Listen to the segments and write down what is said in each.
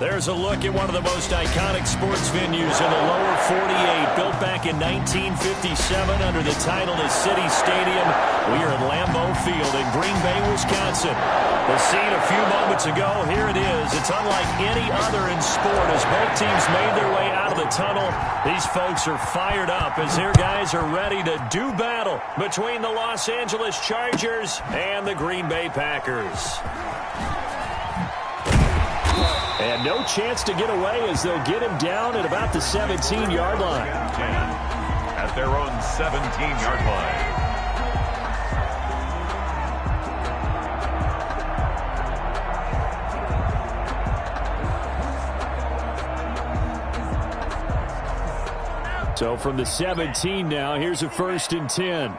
There's a look at one of the most iconic sports venues in the lower 48, built back in 1957 under the title of City Stadium. We are at Lambeau Field in Green Bay, Wisconsin. The scene a few moments ago, here it is. It's unlike any other in sport as both teams made their way out of the tunnel. These folks are fired up as their guys are ready to do battle between the Los Angeles Chargers and the Green Bay Packers. And no chance to get away as they'll get him down at about the 17-yard line. 10 at their own 17-yard line. So from the 17 now, here's a 1st and 10. Come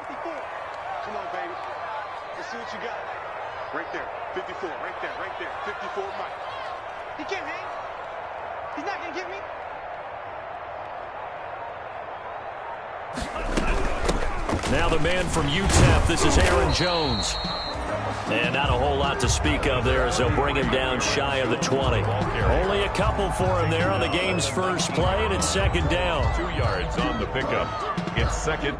on, baby. Let's see what you got. Right there. 54. Right there. Right there. 54, Mike. He can't hang. He's not going to get me. Now the man from UTEP, this is Aaron Jones. And not a whole lot to speak of there as they'll bring him down shy of the 20. Only a couple for him there on the game's first play, and it's 2nd down. 2 yards on the pickup. It's 2nd.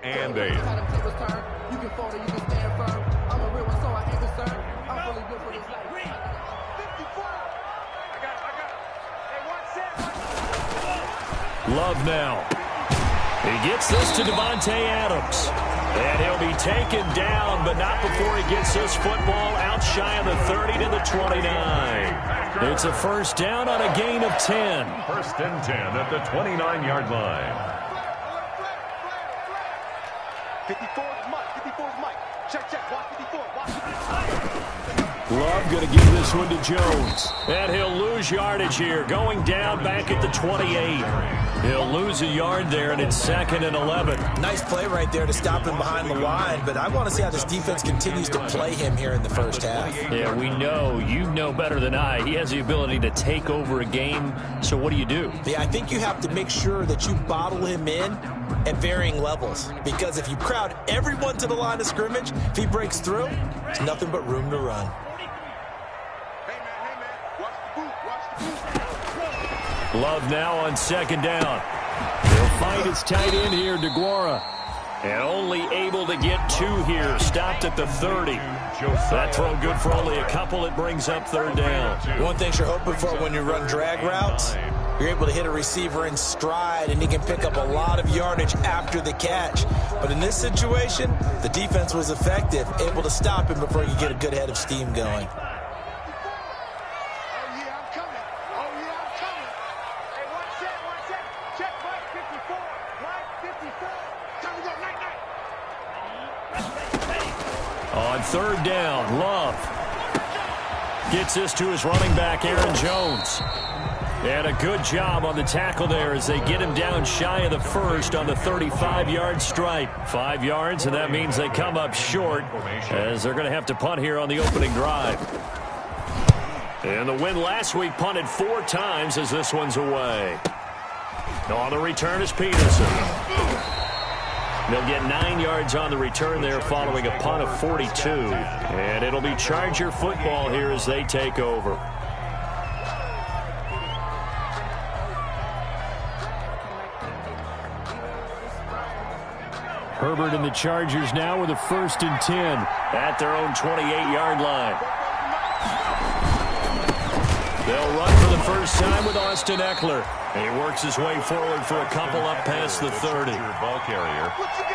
And 8. You can fold it, you can stand firm. I'm a real one, so I ain't concerned. I'm really good for this life. 54. I got it. Hey, one set. Love now. He gets this to Devontae Adams. And he'll be taken down, but not before he gets this football out shy of the 30 to the 29. It's a 1st down on a gain of 10. 1st and 10 at the 29-yard line. 54 is Mike. 54 is Mike. Check. Watch 54. Watch 54. Love going to give this one to Jones. And he'll lose yardage here, going down back at the 28. He'll lose a yard there, and it's 2nd and 11. Nice play right there to stop him behind the line, but I want to see how this defense continues to play him here in the first half. Yeah, we know. You know better than I. He has the ability to take over a game, so what do you do? Yeah, I think you have to make sure that you bottle him in at varying levels, because if you crowd everyone to the line of scrimmage, if he breaks through, there's nothing but room to run. Hey, man. Watch the boot. Love now on 2nd down. He'll find his tight end here, DeGuara. And only able to get 2 here. Stopped at the 30. That throw good for only a couple. It brings up 3rd down. One thing you're hoping for when you run drag routes, you're able to hit a receiver in stride, and he can pick up a lot of yardage after the catch. But in this situation, the defense was effective, able to stop him before he could get a good head of steam going. Oh, yeah, I'm coming. Hey, one set. Check, Mike, 54. Mike, 54. Time to go, night. On 3rd down, Love gets this to his running back, Aaron Jones. And a good job on the tackle there as they get him down shy of the 1st on the 35-yard stripe. 5 yards, and that means they come up short as they're going to have to punt here on the opening drive. And the win last week punted 4 times as this one's away. On the return is Peterson. They'll get 9 yards on the return there following a punt of 42. And it'll be Charger football here as they take over. Herbert and the Chargers now with a 1st and 10 at their own 28-yard line. They'll run for the first time with Austin Eckler. And he works his way forward for a couple up past the 30. Ball carrier.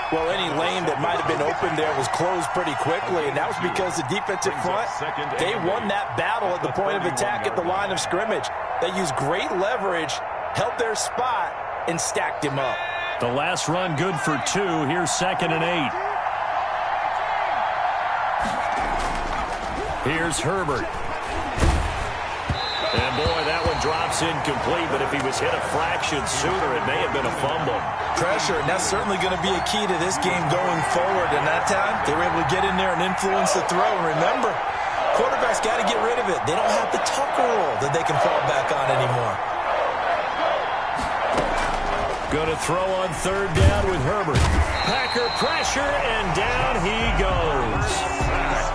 Well, any lane that might have been open there was closed pretty quickly, and that was because the defensive front, they won that battle at the point of attack at the line of scrimmage. They used great leverage, held their spot, and stacked him up. The last run good for 2. Here's 2nd and 8. Here's Herbert. And, boy, that one drops incomplete, but if he was hit a fraction sooner, it may have been a fumble. Pressure, and that's certainly going to be a key to this game going forward. And that time, they were able to get in there and influence the throw. And remember, quarterbacks got to get rid of it. They don't have the Tucker rule that they can fall back on anymore. Going to throw on 3rd down with Herbert. Packer pressure, and down he goes.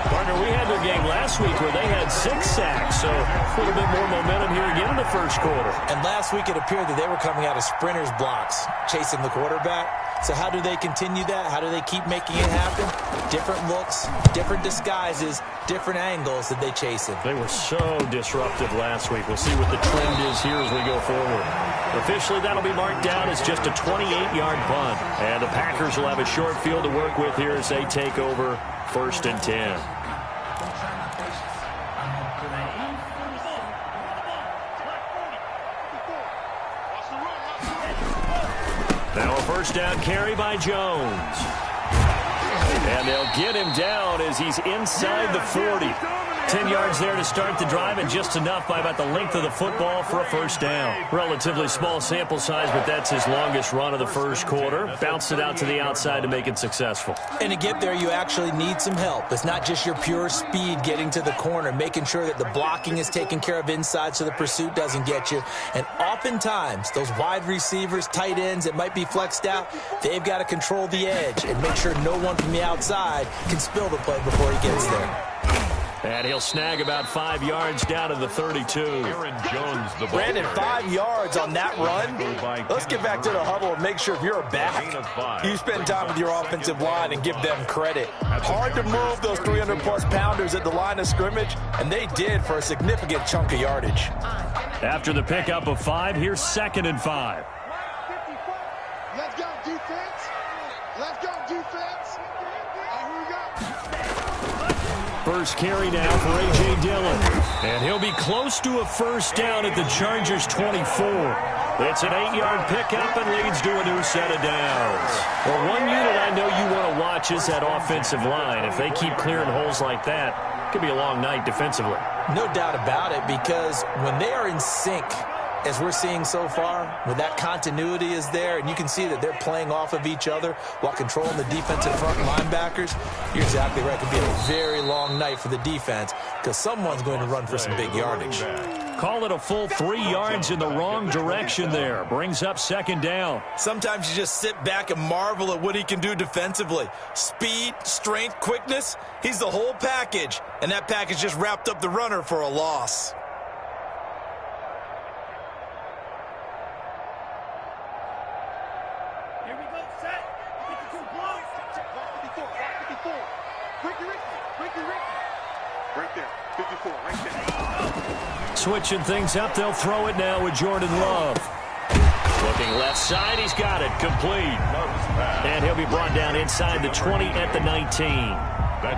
Partner, we had their game last week where they had 6 sacks, so a little bit more momentum here again in the first quarter. And last week it appeared that they were coming out of sprinters blocks, chasing the quarterback. So how do they continue that? How do they keep making it happen? Different looks, different disguises, different angles that they chase it. They were so disruptive last week. We'll see what the trend is here as we go forward. Officially, that'll be marked down as just a 28-yard punt. And the Packers will have a short field to work with here as they take over 1st and 10. Now a first down carry by Jones. And they'll get him down as he's inside the 40. 10 yards there to start the drive, and just enough by about the length of the football for a first down. Relatively small sample size, but that's his longest run of the first quarter. Bounced it out to the outside to make it successful. And to get there, you actually need some help. It's not just your pure speed getting to the corner, making sure that the blocking is taken care of inside so the pursuit doesn't get you. And oftentimes, those wide receivers, tight ends that might be flexed out, they've got to control the edge and make sure no one from the outside can spill the play before he gets there. And he'll snag about 5 yards down to the 32. Aaron Jones, the ball Brandon, 5 yards on that run. Let's get back to the huddle and make sure if you're a back, you spend time with your offensive line and give them credit. Hard to move those 300-plus pounders at the line of scrimmage, and they did for a significant chunk of yardage. After the pickup of 5, here's 2nd and 5. Let's go, defense. Let's go, defense. And here we go. First carry now for A.J. Dillon. And he'll be close to a first down at the Chargers' 24. It's an 8-yard pickup and leads to a new set of downs. Well, one unit I know you want to watch is that offensive line. If they keep clearing holes like that, it could be a long night defensively. No doubt about it, because when they are in sync, as we're seeing so far, when that continuity is there, and you can see that they're playing off of each other while controlling the defensive front linebackers, you're exactly right. It could be a very long night for the defense because someone's going to run for some big yardage. Call it a full 3 yards in the wrong direction there. Brings up 2nd down. Sometimes you just sit back and marvel at what he can do defensively. Speed, strength, quickness, he's the whole package, and that package just wrapped up the runner for a loss. Right there, 54, right there. Switching things up, they'll throw it now with Jordan Love. Looking left side, he's got it, complete. And he'll be brought down inside the 20 at the 19.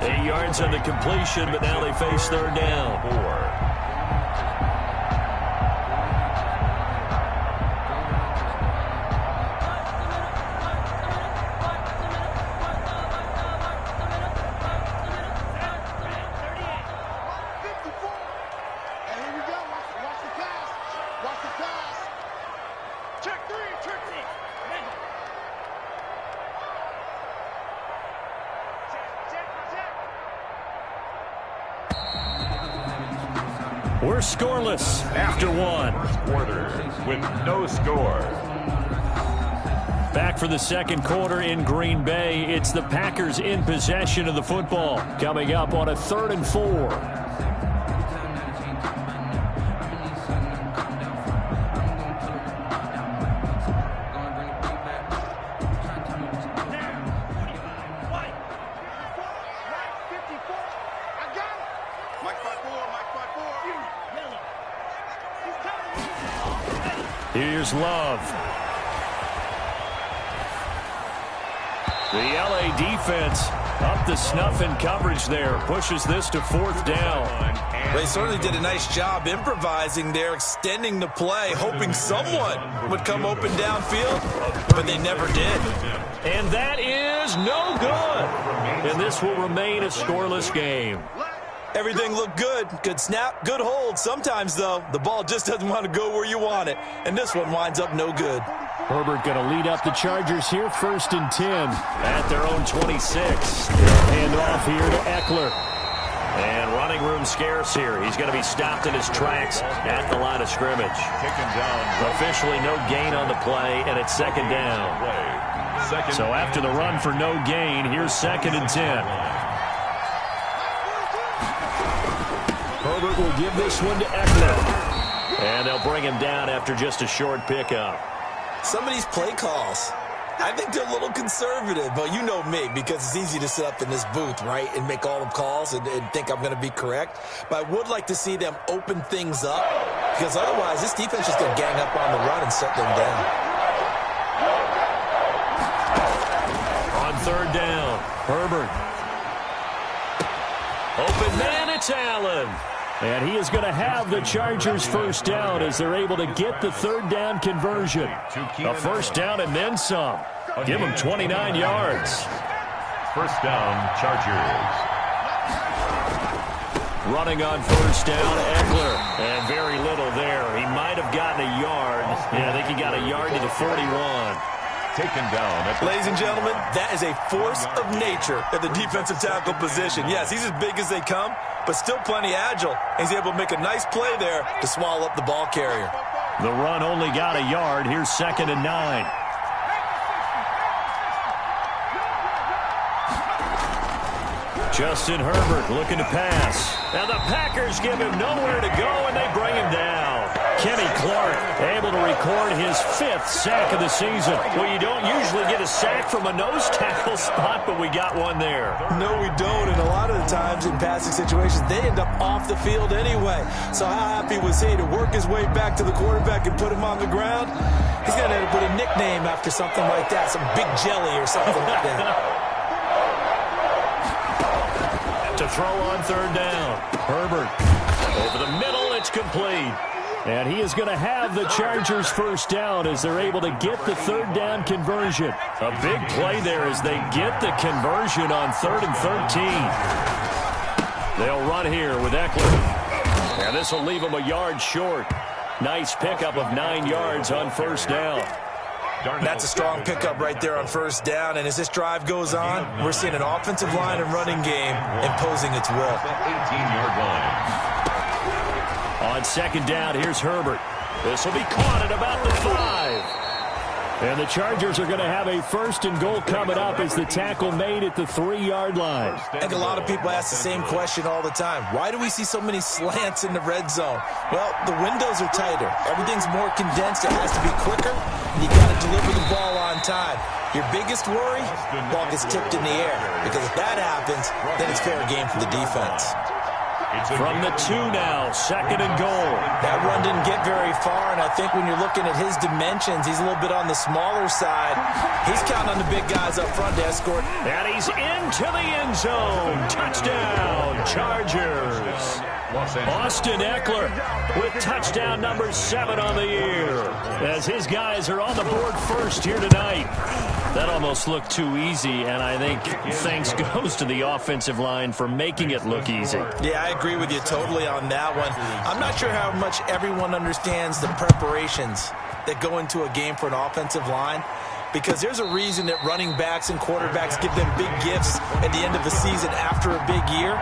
8 yards on the completion, but now they face 3rd down. We're scoreless after 1. Quarter with no score. Back for the 2nd quarter in Green Bay. It's the Packers in possession of the football. Coming up on a 3rd and 4. Here's Love. The LA defense up the snuff in coverage there. Pushes this to 4th down. Well, they certainly did a nice job improvising there, extending the play, hoping someone would come open downfield, but they never did. And that is no good. And this will remain a scoreless game. Everything looked good. Good snap, good hold. Sometimes, though, the ball just doesn't want to go where you want it. And this one winds up no good. Herbert going to lead up the Chargers here, 1st and 10 at their own 26. Hand off here to Eckler. And running room scarce here. He's going to be stopped in his tracks at the line of scrimmage. Taken down. Officially no gain on the play, and it's 2nd down. So after the run for no gain, here's 2nd and 10. Herbert will give this one to Eckler. And they'll bring him down after just a short pickup. Some of these play calls, I think they're a little conservative. But you know me, because it's easy to sit up in this booth, right, and make all the calls and think I'm going to be correct. But I would like to see them open things up, because otherwise this defense is going to gang up on the run and shut them down. On 3rd down, Herbert. Open man, it's Allen. And he is going to have the Chargers 1st down as they're able to get the 3rd down conversion. A 1st down and then some. Give them 29 yards. 1st down, Chargers. Running on 1st down, Eckler. And very little there. He might have gotten a yard. Yeah, I think he got a yard to the 41. Taken down. Ladies and gentlemen, that is a force of nature at the defensive tackle position. Yes, he's as big as they come, but still plenty agile. He's able to make a nice play there to swallow up the ball carrier. The run only got a yard. Here's 2nd and 9. Justin Herbert looking to pass. Now the Packers give him nowhere to go, and they bring him down. Kenny Clark able to record his 5th sack of the season. Well, you don't usually get a sack from a nose tackle spot, but we got one there. No, we don't, and a lot of the times in passing situations, they end up off the field anyway. So how happy was he to work his way back to the quarterback and put him on the ground? He's going to have to put a nickname after something like that, some Big Jelly or something like that. To throw on 3rd down. Herbert over the middle. It's complete. And he is going to have the Chargers 1st down as they're able to get the 3rd down conversion. A big play there as they get the conversion on 3rd and 13. They'll run here with Eckler. And this will leave him a yard short. Nice pickup of 9 yards on 1st down. That's a strong pickup right there on 1st down. And as this drive goes on, we're seeing an offensive line and running game imposing its will. 18-yard line. On 2nd down, here's Herbert. This will be caught at about the 5. And the Chargers are going to have a 1st and goal coming up as the tackle made at the 3-yard line. I think a lot of people ask the same question all the time. Why do we see so many slants in the red zone? Well, the windows are tighter. Everything's more condensed. It has to be quicker, and you got to deliver the ball on time. Your biggest worry, ball gets tipped in the air. Because if that happens, then it's fair game for the defense. From the 2 now, 2nd and goal. That run didn't get very far, and I think when you're looking at his dimensions, he's a little bit on the smaller side. He's counting on the big guys up front to escort. And he's into the end zone. Touchdown, Chargers. Austin Eckler with touchdown number 7 on the year. As his guys are on the board first here tonight. That almost looked too easy, and I think thanks goes to the offensive line for making it look easy. Yeah, I agree with you totally on that one. I'm not sure how much everyone understands the preparations that go into a game for an offensive line, because there's a reason that running backs and quarterbacks give them big gifts at the end of the season after a big year.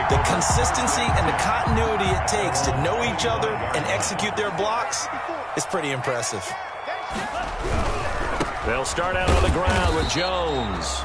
The consistency and the continuity it takes to know each other and execute their blocks is pretty impressive. They'll start out on the ground with Jones.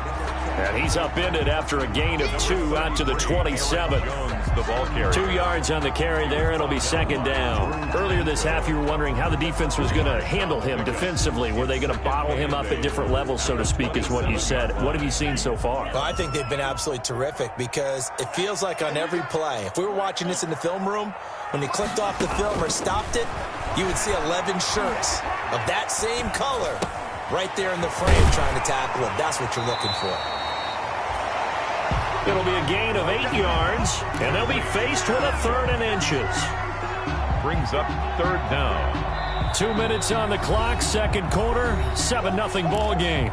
And he's upended after a gain of 2 out to the 27. The ball carrier. 2 yards on the carry there. It'll be second down. Earlier this half, you were wondering how the defense was going to handle him defensively. Were they going to bottle him up at different levels, so to speak, is what you said. What have you seen so far? Well, I think they've been absolutely terrific because it feels like on every play, if we were watching this in the film room, when he clicked off the film or stopped it, you would see 11 shirts of that same color right there in the frame trying to tackle him. That's what you're looking for. It'll be a gain of 8 yards, and they'll be faced with a 3rd and inches. Brings up 3rd down. 2 minutes on the clock, second quarter, 7-0 ball game.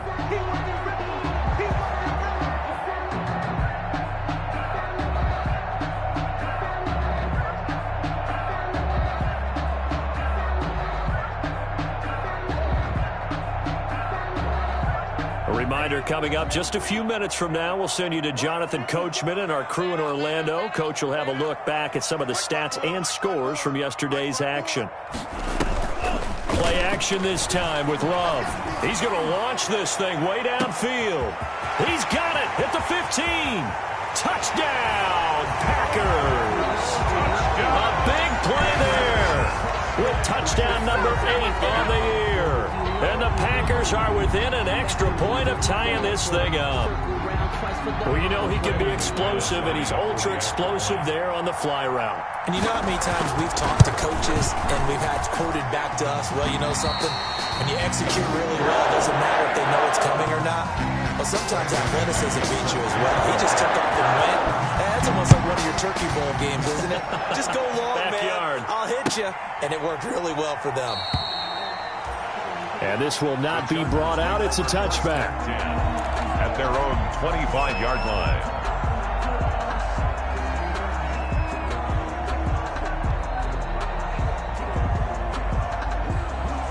Reminder coming up just a few minutes from now. We'll send you to Jonathan Coachman and our crew in Orlando. Coach will have a look back at some of the stats and scores from yesterday's action. Play action this time with Love. He's going to launch this thing way downfield. He's got it at the 15. Touchdown, Packers. A big play there with touchdown number 8 on the year. And the Packers are within an extra point of tying this thing up. Well, you know he can be explosive, and he's ultra-explosive there on the fly route. And you know how many times we've talked to coaches and we've had quoted back to us, well, you know something? When you execute really well, it doesn't matter if they know it's coming or not. Well, sometimes athleticism beats you as well. He just took off and went. That's almost like one of your Turkey Bowl games, isn't it? Just go long, Backyard. man. I'll hit you. And it worked really well for them. And this will not be brought out. It's a touchback. At their own 25-yard line.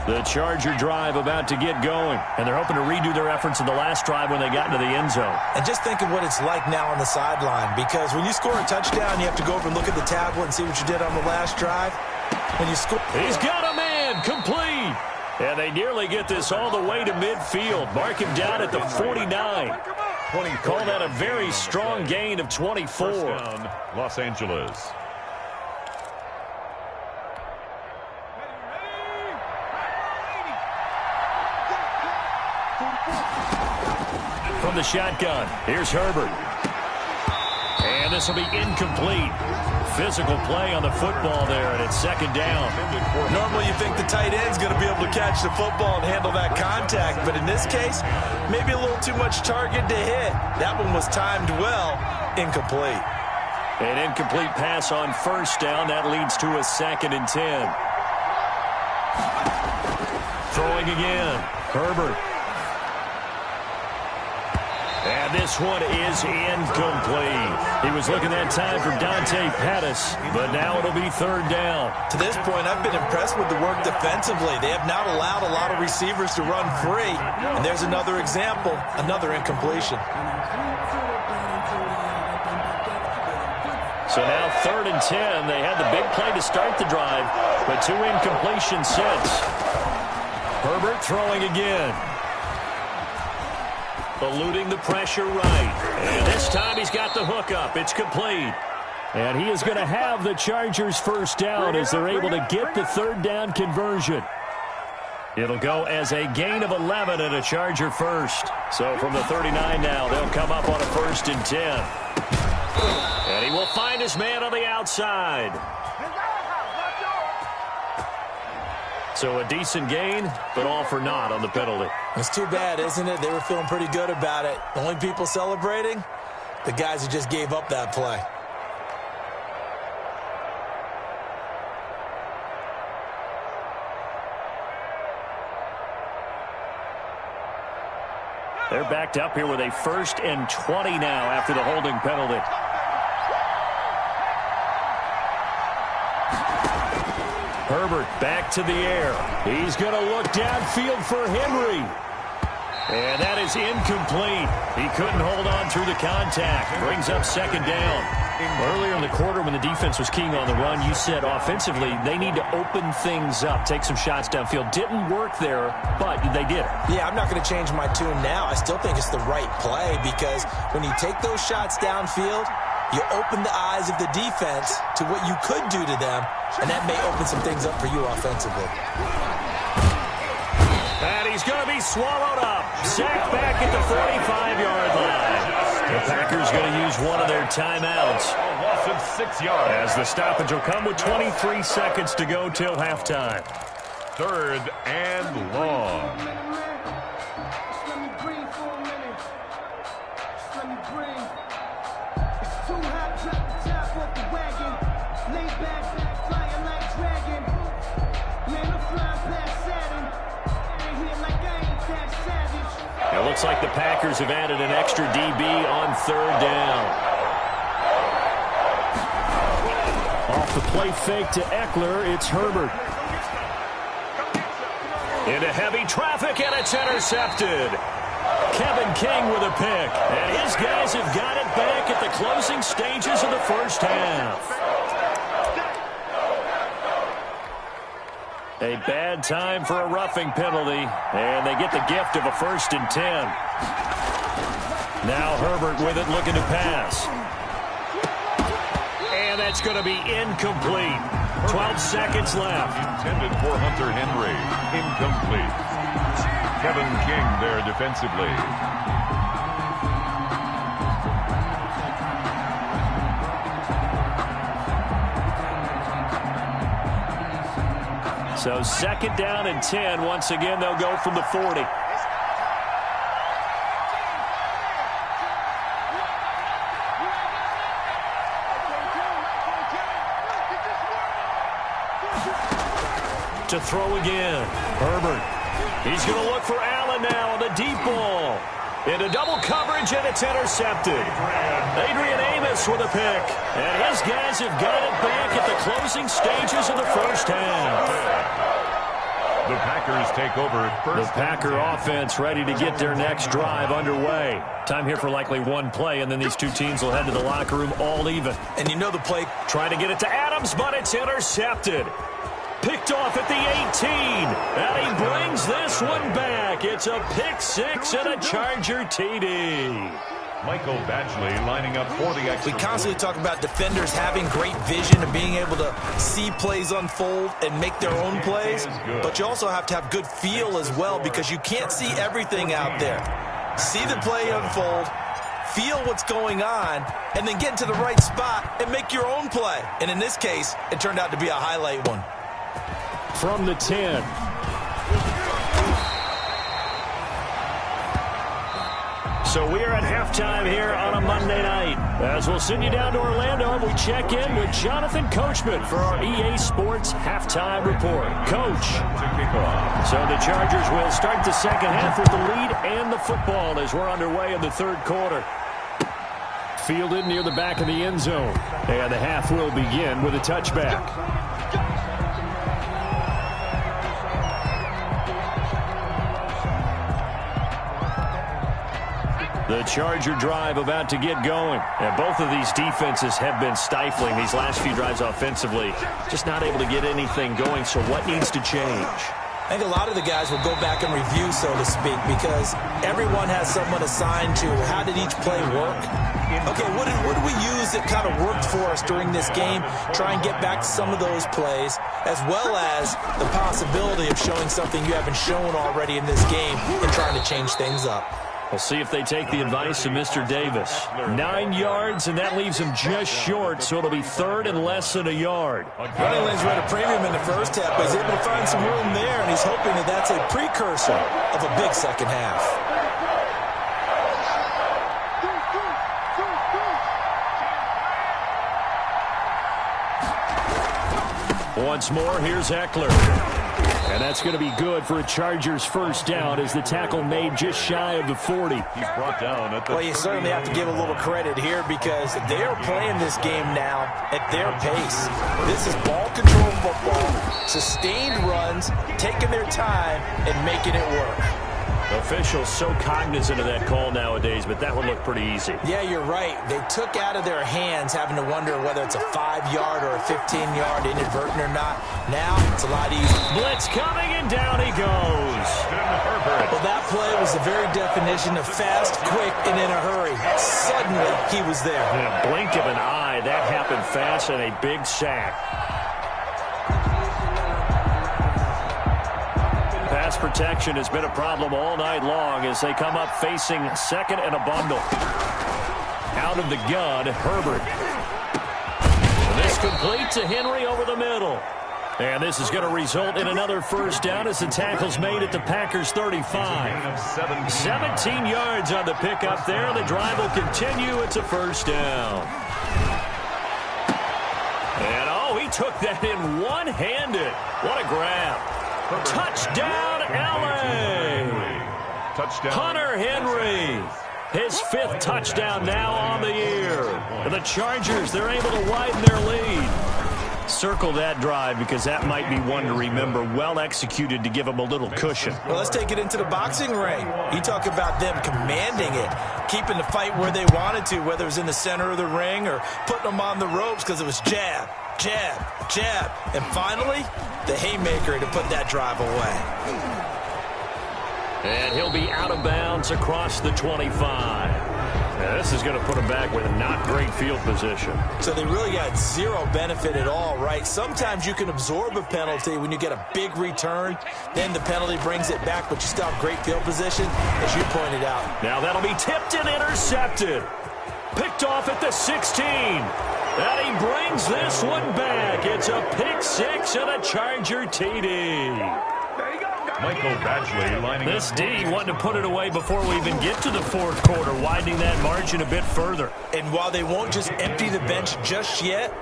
The Charger drive about to get going. And they're hoping to redo their efforts in the last drive when they got into the end zone. And just think of what it's like now on the sideline. Because when you score a touchdown, you have to go over and look at the tablet and see what you did on the last drive. When you score... He's got a man complete. And they nearly get this all the way to midfield. Mark him down at the 49. Call that a very strong gain of 24. First down, Los Angeles. From the shotgun, here's Herbert. And this will be incomplete. Physical play on the football there, and it's second down. Normally you think the tight end's going to be able to catch the football and handle that contact, but in this case, maybe a little too much target to hit. That one was timed well, incomplete. An incomplete pass on first down. That leads to a 2nd and 10. Throwing again, Herbert. And this one is incomplete. He was looking that time for Dante Pettis, but now it'll be 3rd down. To this point, I've been impressed with the work defensively. They have not allowed a lot of receivers to run free. And there's another example, another incompletion. So now 3rd and 10. They had the big play to start the drive, but 2 incompletions since. Herbert throwing again. Eluding the pressure right. And this time he's got the hook up. It's complete. And he is going to have the Chargers first down as they're able to get the 3rd down conversion. It'll go as a gain of 11 and a Charger first. So from the 39 now, they'll come up on a 1st and 10. And he will find his man on the outside. So a decent gain, but all for naught on the penalty. It's too bad, isn't it? They were feeling pretty good about it. The only people celebrating, the guys who just gave up that play. They're backed up here with a 1st and 20 now after the holding penalty. Herbert back to the air. He's going to look downfield for Henry. And that is incomplete. He couldn't hold on through the contact. Brings up 2nd down. Earlier in the quarter when the defense was keying on the run, you said offensively they need to open things up, take some shots downfield. Didn't work there, but they did it. Yeah, I'm not going to change my tune now. I still think it's the right play because when you take those shots downfield, you open the eyes of the defense to what you could do to them, and that may open some things up for you offensively. And he's going to be swallowed up. Sacked back at the 45-yard line. The Packers going to use one of their timeouts. A loss of 6 yards. As the stoppage will come with 23 seconds to go till halftime. 3rd and long. Just let me breathe for a minute. Just let me breathe. It's too hot, drop the top off the wagon. Lay back, flying like dragon. Man, I'm flying past Saturn. Ain't here like I ain't that savage. It looks like the Packers have added an extra DB on 3rd down. Off the play fake to Eckler, it's Herbert. Into heavy traffic, and it's intercepted. Kevin King with a pick, and his guys have got it back at the closing stages of the first half. A bad time for a roughing penalty, and they get the gift of a 1st and 10. Now Herbert with it, looking to pass. And that's going to be incomplete. 12 seconds left. Intended for Hunter Henry. Incomplete. Kevin King there defensively. So 2nd down and 10. Once again, they'll go from the 40. To throw again. Herbert. He's going to look for Allen now on the deep ball. Into double coverage, and it's intercepted. Adrian Amos with a pick. And his guys have got it back at the closing stages of the first half. The Packers take over. The Packer offense ready to get their next drive underway. Time here for likely one play, and then these two teams will head to the locker room all even. And you know the play. Trying to get it to Adams, but it's intercepted. Picked off at the 18, and he brings this one back. It's a pick six and a Charger TD. Michael Badgley lining up for the extra. We constantly talk about defenders having great vision and being able to see plays unfold and make their own plays. But you also have to have good feel as well because you can't see everything out there. See the play unfold, feel what's going on, and then get to the right spot and make your own play. And in this case, it turned out to be a highlight one. From the 10. So we are at halftime here on a Monday night. As we'll send you down to Orlando, we check in with Jonathan Coachman for our EA Sports Halftime Report. Coach. So the Chargers will start the second half with the lead and the football as we're underway in the third quarter. Fielded near the back of the end zone. And the half will begin with a touchback. The Charger drive about to get going. And both of these defenses have been stifling these last few drives offensively. Just not able to get anything going, so what needs to change? I think a lot of the guys will go back and review, so to speak, because everyone has someone assigned to how did each play work. Okay, what did we use that kind of worked for us during this game? Try and get back to some of those plays, as well as the possibility of showing something you haven't shown already in this game and trying to change things up. We'll see if they take the advice of Mr. Davis. 9 yards, and that leaves him just short, so it'll be third and less than a yard. Running lanes were at a premium in the first half, but he's able to find some room there, and he's hoping that that's a precursor of a big second half. Once more, here's Eckler. And that's going to be good for a Chargers first down as the tackle made just shy of the 40. He's brought down at the Well, you certainly have to give a little credit here because they are playing this game now at their pace. This is ball control football, sustained runs, taking their time and making it work. Officials so cognizant of that call nowadays, but that would look pretty easy. Yeah, you're right. They took out of their hands having to wonder whether it's a 5-yard or a 15-yard inadvertent or not. Now it's a lot easier. Blitz coming, and down he goes. Well, that play was the very definition of fast, quick, and in a hurry. Suddenly, he was there. In a blink of an eye, that happened fast, and a big sack. Pass protection has been a problem all night long as they come up facing second and a bundle. Out of the gun, Herbert. This completes a Henry over the middle. And this is going to result in another first down as the tackle's made at the Packers' 35. 17 yards on the pickup there. The drive will continue. It's a first down. And, oh, he took that in one-handed. What a grab. Touchdown, L.A. Touchdown. Hunter Henry. His 5th touchdown now on the year. And the Chargers, they're able to widen their lead. Circle that drive because that might be one to remember. Well executed to give them a little cushion. Well, let's take it into the boxing ring. You talk about them commanding it, keeping the fight where they wanted to, whether it was in the center of the ring or putting them on the ropes because it was jab, jab, jab. And finally, the haymaker to put that drive away. And he'll be out of bounds across the 25. Now, this is going to put him back with not great field position. So they really got zero benefit at all, right? Sometimes you can absorb a penalty when you get a big return. Then the penalty brings it back, but you still have great field position, as you pointed out. Now that'll be tipped and intercepted. Picked off at the 16. And he brings this one back. It's a pick 6 and a Charger TD. Michael Badgley lining This D wanting to put it away before we even get to the 4th quarter, widening that margin a bit further. And while they won't just empty the bench just yet,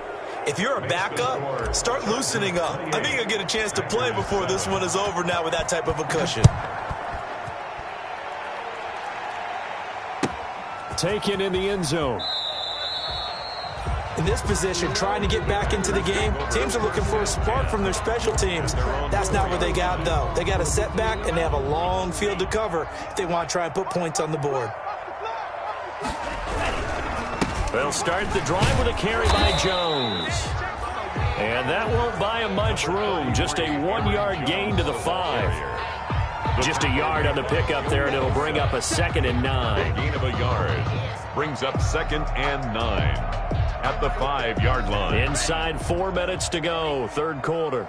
if you're a backup, start loosening up. I think you'll get a chance to play before this one is over now with that type of a cushion. Taken in the end zone. In this position, trying to get back into the game, teams are looking for a spark from their special teams. That's not what they got, though. They got a setback, and they have a long field to cover if they want to try and put points on the board. They'll start the drive with a carry by Jones. And that won't buy him much room. Just a 1-yard gain to the 5. Just a yard on the pickup there, and it'll bring up a 2nd and 9. gain of a yard. Brings up 2nd and 9. At the 5-yard line. Inside 4 minutes to go, 3rd quarter.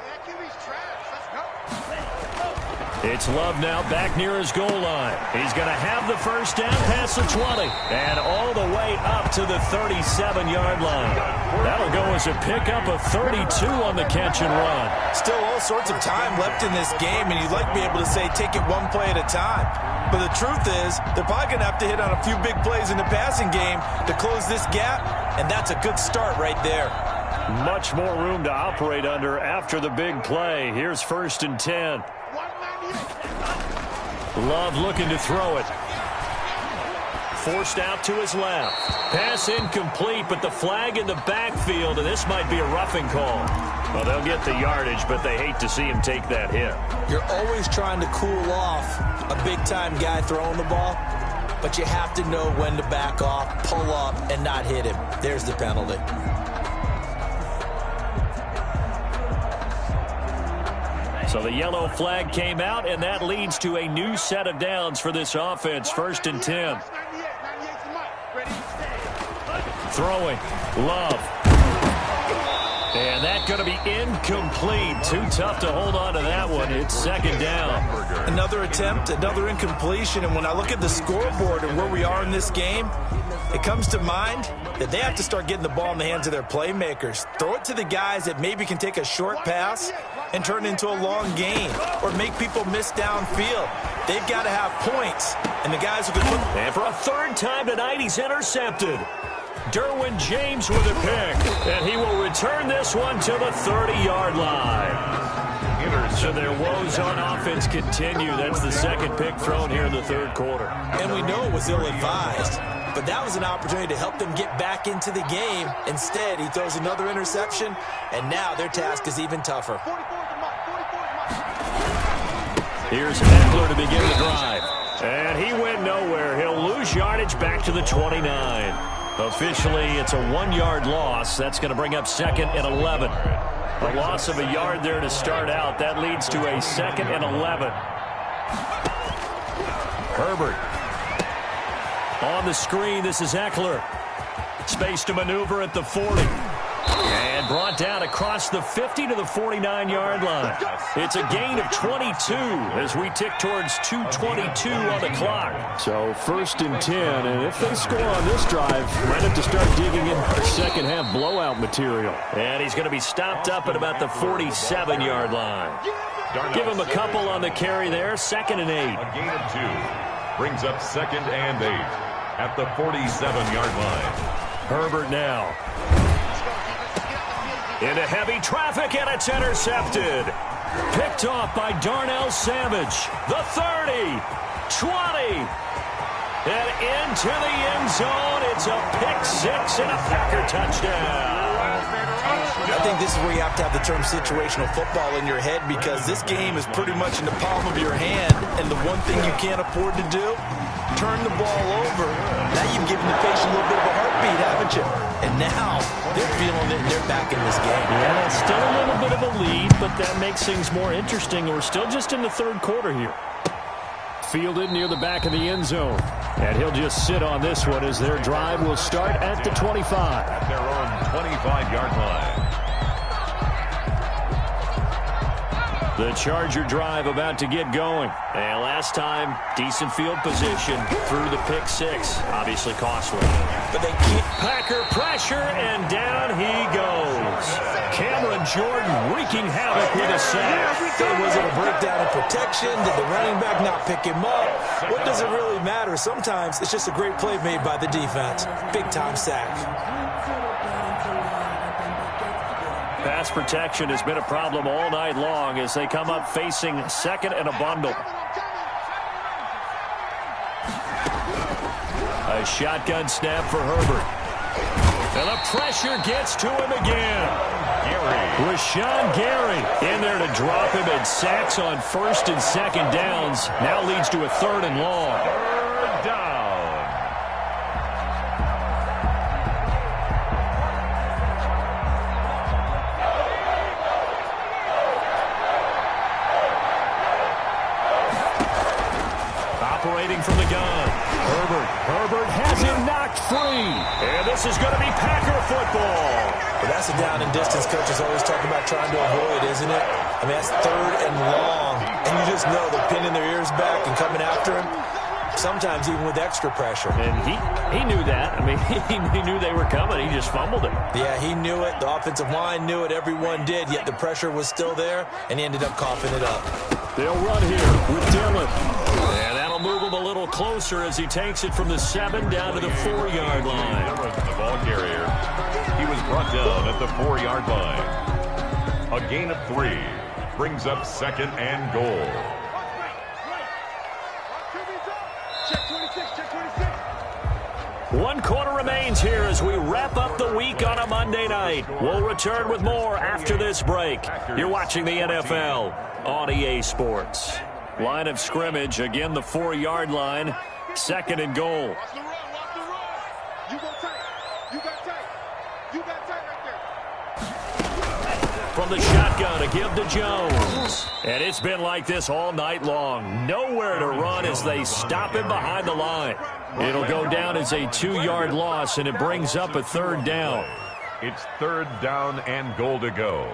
It's Love now back near his goal line. He's going to have the first down past the 20 and all the way up to the 37-yard line. That'll go as a pickup of 32 on the catch and run. Still all sorts of time left in this game, and you'd like to be able to say take it one play at a time. But the truth is, they're probably going to have to hit on a few big plays in the passing game to close this gap, and that's a good start right there. Much more room to operate under after the big play. Here's 1st and 10. Love looking to throw it. Forced out to his left. Pass incomplete, but the flag in the backfield, and this might be a roughing call. Well, they'll get the yardage, but they hate to see him take that hit. You're always trying to cool off a big-time guy throwing the ball, but you have to know when to back off, pull up, and not hit him. There's the penalty. So the yellow flag came out, and that leads to a new set of downs for this offense. 1st and 10. Throwing. Love. And that's going to be incomplete. Too tough to hold on to that one. It's 2nd down. Another attempt, another incompletion. And when I look at the scoreboard and where we are in this game, it comes to mind that they have to start getting the ball in the hands of their playmakers. Throw it to the guys that maybe can take a short pass and turn it into a long gain or make people miss downfield. They've got to have points. And the guys who can put... And for a 3rd time tonight, he's intercepted. Derwin James with a pick. And he will return this one to the 30-yard line. So their woes on offense continue. That's the 2nd pick thrown here in the 3rd quarter. And we know it was ill-advised. But that was an opportunity to help them get back into the game. Instead, he throws another interception, and now their task is even tougher. Here's Eckler to begin the drive. And he went nowhere. He'll lose yardage back to the 29. Officially, it's a 1-yard loss. That's going to bring up 2nd and 11. A loss of a yard there to start out. That leads to a 2nd and 11. Herbert. On the screen, this is Eckler. Space to maneuver at the 40. And brought down across the 50 to the 49-yard line. It's a gain of 22 as we tick towards 2:22 on the clock. So 1st and 10, and if they score on this drive, might have to start digging in for second-half blowout material. And he's going to be stopped up at about the 47-yard line. Give him a couple on the carry there, 2nd and 8. A gain of 2 brings up 2nd and 8 at the 47-yard line. Herbert now. Into heavy traffic, and it's intercepted. Picked off by Darnell Savage. The 30, 20, and into the end zone. It's a pick 6 and a Packer touchdown. I think this is where you have to have the term situational football in your head, because this game is pretty much in the palm of your hand, and the one thing you can't afford to do, turn the ball over. Now you've given the patient a little bit of a heartbeat, haven't you? And now they're feeling it and they're back in this game. Yeah, it's still a little bit of a lead, but that makes things more interesting. We're still just in the 3rd quarter here. Fielded near the back of the end zone. And he'll just sit on this one as their drive will start at the 25. At their own 25-yard line. The Charger drive about to get going. And last time, decent field position through the pick 6. Obviously costly. But they keep Packer pressure, and down he goes. Cameron Jordan wreaking havoc with a sack. Was it a breakdown in protection? Did the running back not pick him up? What does it really matter? Sometimes it's just a great play made by the defense. Big-time sack. Pass protection has been a problem all night long as they come up facing 2nd and a bundle. A shotgun snap for Herbert. And the pressure gets to him again. Rashawn Gary in there to drop him, and sacks on 1st and 2nd downs. Now leads to a 3rd and long. 3rd down. Operating from the gun. Herbert has him knocked free. And this is going to be Packer football. But that's a down and distance coaches always talk about trying to avoid, isn't it? I mean, that's 3rd and long. And you just know they're pinning their ears back and coming after him. Sometimes even with extra pressure. And he knew that. I mean, he knew they were coming. He just fumbled it. Yeah, he knew it. The offensive line knew it. Everyone did. Yet the pressure was still there, and he ended up coughing it up. They'll run here with Dillon. And that'll move him a little closer as he takes it from the 7 down to the 4-yard line. The ball carrier. He was brought down at the 4-yard line. A gain of 3 brings up 2nd and goal. Check 26, check 26. 1 quarter remains here as we wrap up the week on a Monday night. We'll return with more after this break. You're watching the NFL on EA Sports. Line of scrimmage, again the 4-yard line, 2nd and goal. Watch the run, watch the run. You go tight. You got tight. You got tight right there. From the shotgun, a give to Jones. And it's been like this all night long. Nowhere to run as they stop him behind the line. It'll go down as a 2-yard loss, and it brings up a 3rd down. It's 3rd down and goal to go.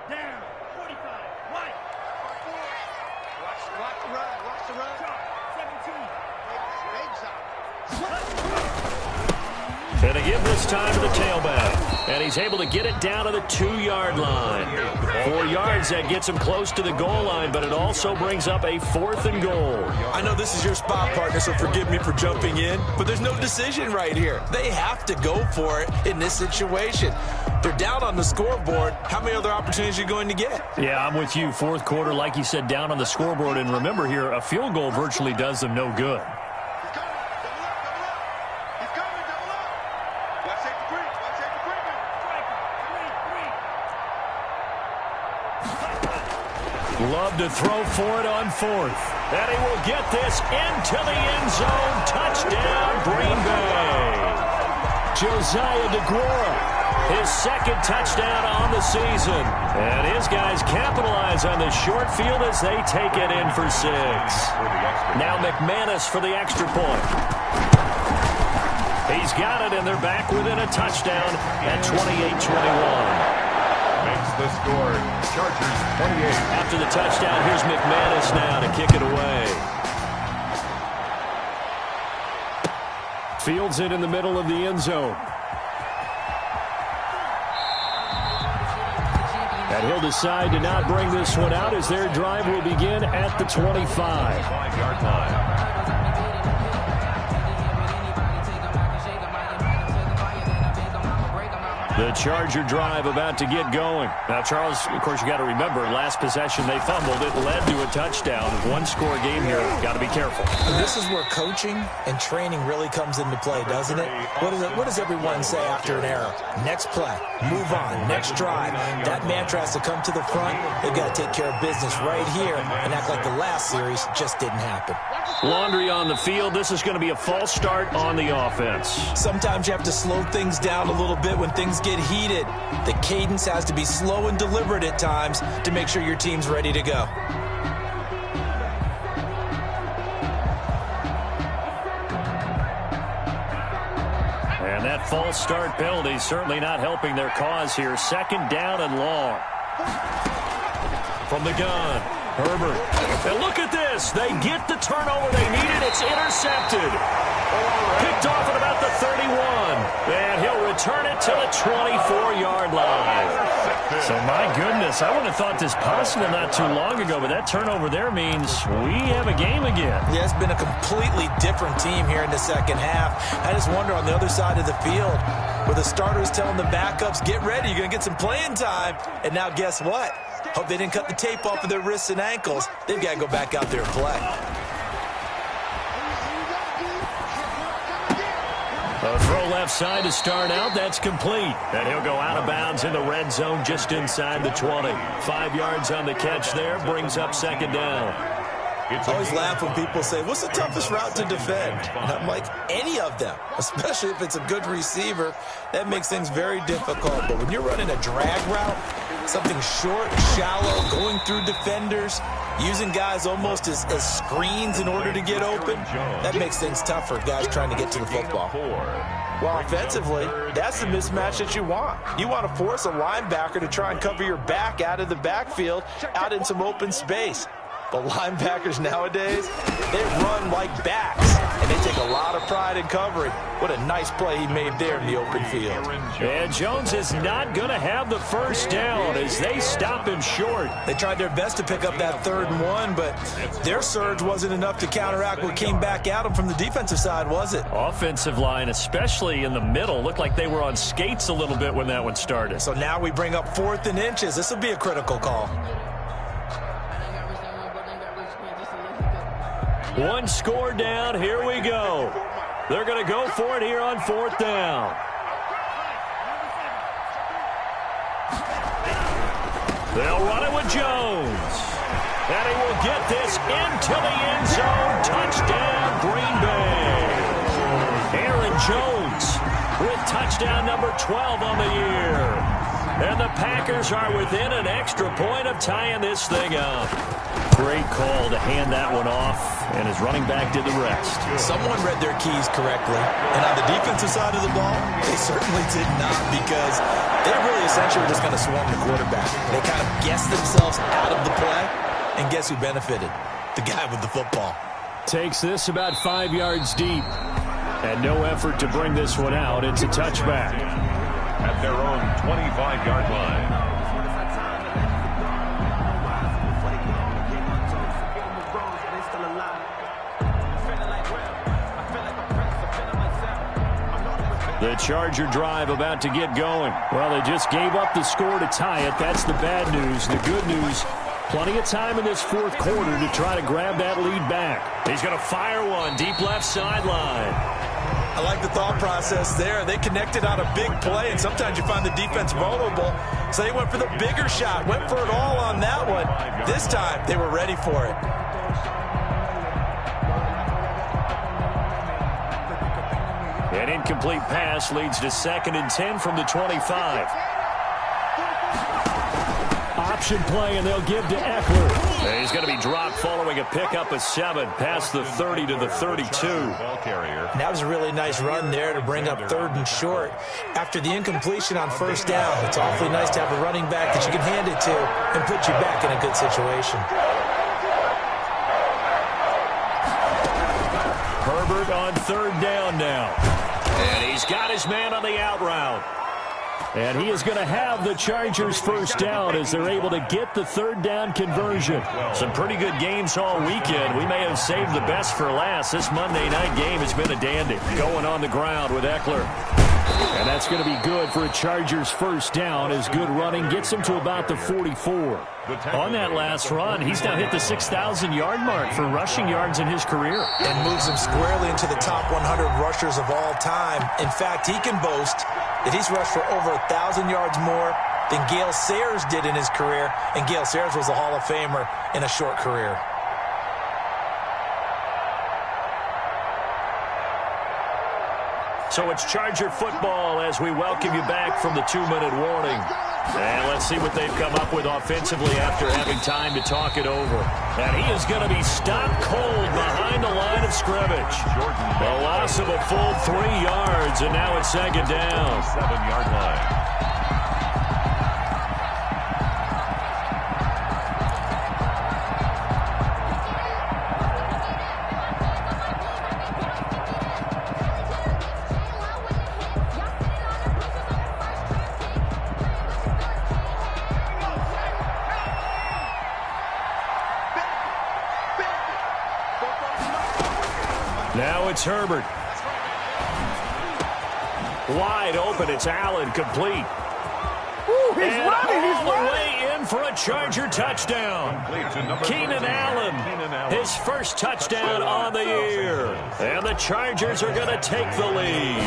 Down, 45, right. Watch the run, watch the run. 17. And they give this time to the tailback. And he's able to get it down to the 2-yard line. 4 yards, that gets him close to the goal line, but it also brings up a 4th and goal. I know this is your spot, partner, so forgive me for jumping in, but there's no decision right here. They have to go for it in this situation. They're down on the scoreboard. How many other opportunities are you going to get? Yeah, I'm with you. 4th quarter, like you said, down on the scoreboard. And remember here, a field goal virtually does them no good. Love to throw for it on fourth. And he will get this into the end zone. Touchdown, Green Bay. Josiah DeGuara, his second touchdown on the season. And his guys capitalize on the short field as they take it in for 6. Now McManus for the extra point. He's got it, and they're back within a touchdown at 28-21. Makes the score. Chargers 28. After the touchdown, here's McManus now to kick it away. Fields it in the middle of the end zone. And he'll decide to not bring this one out as their drive will begin at the 25. 5-yard line. The Charger drive about to get going. Now, Charles, of course, you got to remember, last possession they fumbled. It led to a touchdown. One-score game here. Got to be careful. And this is where coaching and training really comes into play, doesn't it? What does everyone say after an error? Next play, move on, next drive. That mantra has to come to the front. They've got to take care of business right here and act like the last series just didn't happen. Laundry on the field. This is going to be a false start on the offense. Sometimes you have to slow things down a little bit when things get heated. The cadence has to be slow and deliberate at times to make sure your team's ready to go. And that false start penalty certainly not helping their cause here. Second down and long. From the gun, Herbert. And look at this. They get the turnover they needed. It's intercepted. Picked off at about the 31. And he'll return it to the 24-yard line. So, my goodness, I wouldn't have thought this possible not too long ago, but that turnover there means we have a game again. Yeah, it's been a completely different team here in the second half. I just wonder on the other side of the field where the starters telling the backups, get ready, you're going to get some playing time. And now guess what? Hope they didn't cut the tape off of their wrists and ankles. They've got to go back out there and play. A throw left side to start out. That's complete. And he'll go out of bounds in the red zone just inside the 20. 5 yards on the catch there. Brings up second down. I always laugh when people say, what's the toughest route to defend? And I'm like, any of them, especially if it's a good receiver. That makes things very difficult. But when you're running a drag route, something short, shallow, going through defenders, using guys almost as screens in order to get open, that makes things tougher, guys trying to get to the football. Well, offensively, that's the mismatch that you want. You want to force a linebacker to try and cover your back out of the backfield, out in some open space. But linebackers nowadays, they run like backs, and they take a lot of pride in covering. What a nice play he made there in the open field. And Jones is not going to have the first down as they stop him short. They tried their best to pick up that 3rd and 1, but their surge wasn't enough to counteract what came back at them from the defensive side, was it? Offensive line, especially in the middle, looked like they were on skates a little bit when that one started. So now we bring up 4th and inches. This will be a critical call. One score down. Here we go. They're going to go for it here on 4th down. They'll run it with Jones. And he will get this into the end zone. Touchdown, Green Bay. Aaron Jones with touchdown number 12 on the year. And the Packers are within an extra point of tying this thing up. Great call to hand that one off, and his running back did the rest. Someone read their keys correctly, and on the defensive side of the ball, they certainly did not, because they really essentially were just going to swarm the quarterback. They kind of guessed themselves out of the play, and guess who benefited? The guy with the football. Takes this about 5 yards deep, and no effort to bring this one out. It's a touchback. At their own 25-yard line. The Charger drive about to get going. Well, they just gave up the score to tie it. That's the bad news. The good news, plenty of time in this 4th quarter to try to grab that lead back. He's going to fire one deep left sideline. I like the thought process there. They connected on a big play, and sometimes you find the defense vulnerable. So they went for the bigger shot, went for it all on that one. This time, they were ready for it. An incomplete pass leads to 2nd and 10 from the 25. Option play, and they'll give to Eckler. He's going to be dropped following a pickup of 7 past the 30 to the 32. And that was a really nice run there to bring up 3rd and short. After the incompletion on 1st down, it's awfully nice to have a running back that you can hand it to and put you back in a good situation. Herbert on 3rd down now. And he's got his man on the out route. And he is going to have the Chargers 1st down as they're able to get the 3rd down conversion. Some pretty good games all weekend. We may have saved the best for last. This Monday night game has been a dandy. Going on the ground with Eckler. And that's going to be good for a Chargers 1st down as good running gets him to about the 44. On that last run, he's now hit the 6,000-yard mark for rushing yards in his career. And moves him squarely into the top 100 rushers of all time. In fact, he can boast that he's rushed for over 1,000 yards more than Gale Sayers did in his career. And Gale Sayers was a Hall of Famer in a short career. So it's Charger football as we welcome you back from the 2-minute warning. And let's see what they've come up with offensively after having time to talk it over. And he is going to be stopped cold behind the line of scrimmage. The loss of a full 3 yards, and now it's 2nd down. 7-yard line. Now it's Herbert. Wide open. It's Allen, complete. Ooh, he's running. He's all the running. way in for a Charger touchdown. Keenan Allen, his first touchdown on the year. And the Chargers are going to take the lead.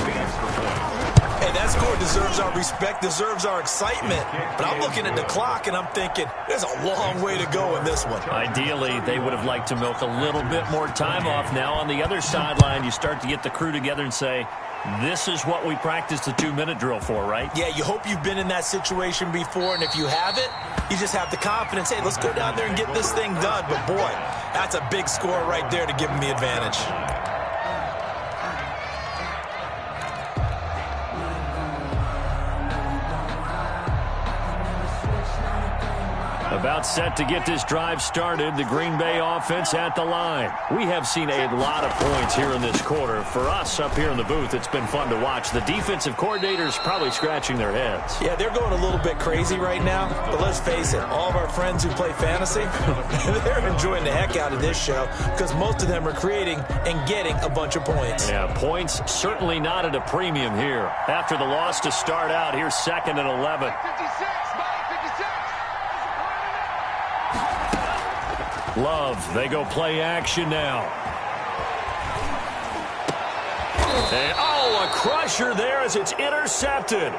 Hey, that score deserves our respect, deserves our excitement. But I'm looking at the clock, and I'm thinking, there's a long way to go in this one. Ideally, they would have liked to milk a little bit more time off. Now, on the other sideline, you start to get the crew together and say, this is what we practiced the 2-minute drill for, right? Yeah, you hope you've been in that situation before, and if you haven't, you just have the confidence, hey, let's go down there and get this thing done. But, boy, that's a big score right there to give them the advantage. About set to get this drive started, the Green Bay offense at the line. We have seen a lot of points here in this quarter. For us up here in the booth, it's been fun to watch. The defensive coordinators probably scratching their heads. Yeah, they're going a little bit crazy right now, but let's face it, all of our friends who play fantasy, they're enjoying the heck out of this show because most of them are creating and getting a bunch of points. Yeah, points certainly not at a premium here. After the loss to start out, here's 2nd and 11. 56, Mike, 56. Love, they go play action now. And, oh, a crusher there as it's intercepted.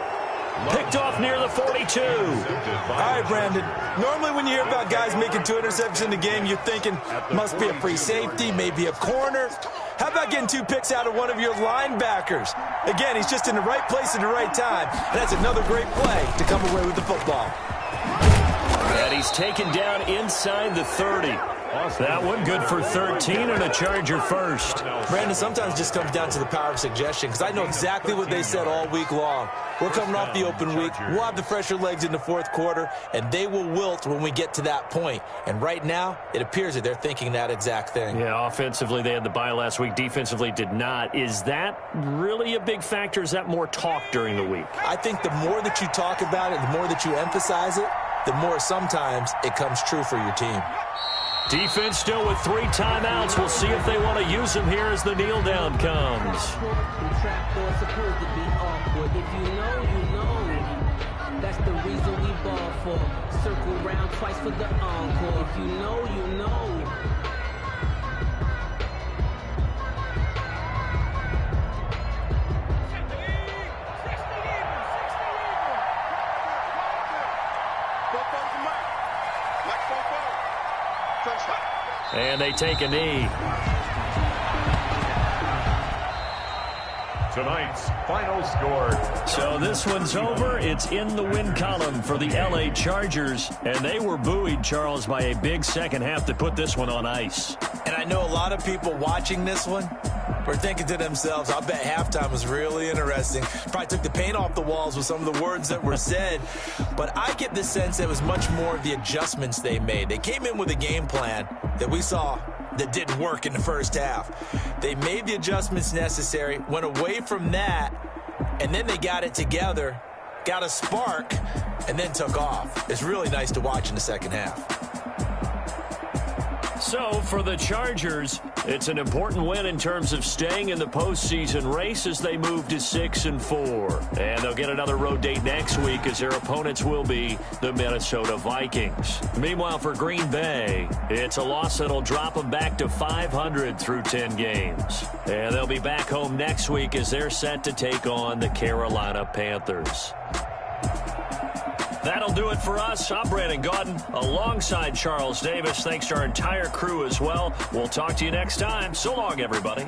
Picked off near the 42. All right, Brandon. Normally when you hear about guys making 2 interceptions in the game, you're thinking must be a free safety, maybe a corner. How about getting 2 picks out of one of your linebackers? Again, he's just in the right place at the right time. And that's another great play to come away with the football. And he's taken down inside the 30. That one good for 13 and a Charger first. Brandon, sometimes it just comes down to the power of suggestion because I know exactly what they said all week long. We're coming off the open week. We'll have the fresher legs in the 4th quarter, and they will wilt when we get to that point. And right now, it appears that they're thinking that exact thing. Yeah, offensively, they had the bye last week. Defensively, did not. Is that really a big factor? Is that more talk during the week? I think the more that you talk about it, the more that you emphasize it, the more sometimes it comes true for your team. Defense still with 3 timeouts. We'll see if they want to use them here as the kneel down comes. That's the reason we ball for. Circle round twice for the encore. If you know, you know. And they take a knee. Tonight's final score. So this one's over. It's in the win column for the L.A. Chargers. And they were buoyed, Charles, by a big second half to put this one on ice. And I know a lot of people watching this one were thinking to themselves, I bet halftime was really interesting. Probably took the paint off the walls with some of the words that were said. But I get the sense that it was much more of the adjustments they made. They came in with a game plan that we saw that didn't work in the first half. They made the adjustments necessary, went away from that, and then they got it together, got a spark, and then took off. It's really nice to watch in the second half. So for the Chargers, it's an important win in terms of staying in the postseason race as they move to 6-4. And they'll get another road date next week as their opponents will be the Minnesota Vikings. Meanwhile, for Green Bay, it's a loss that'll drop them back to 500 through 10 games. And they'll be back home next week as they're set to take on the Carolina Panthers. That'll do it for us. I'm Brandon Gaudin alongside Charles Davis. Thanks to our entire crew as well. We'll talk to you next time. So long, everybody.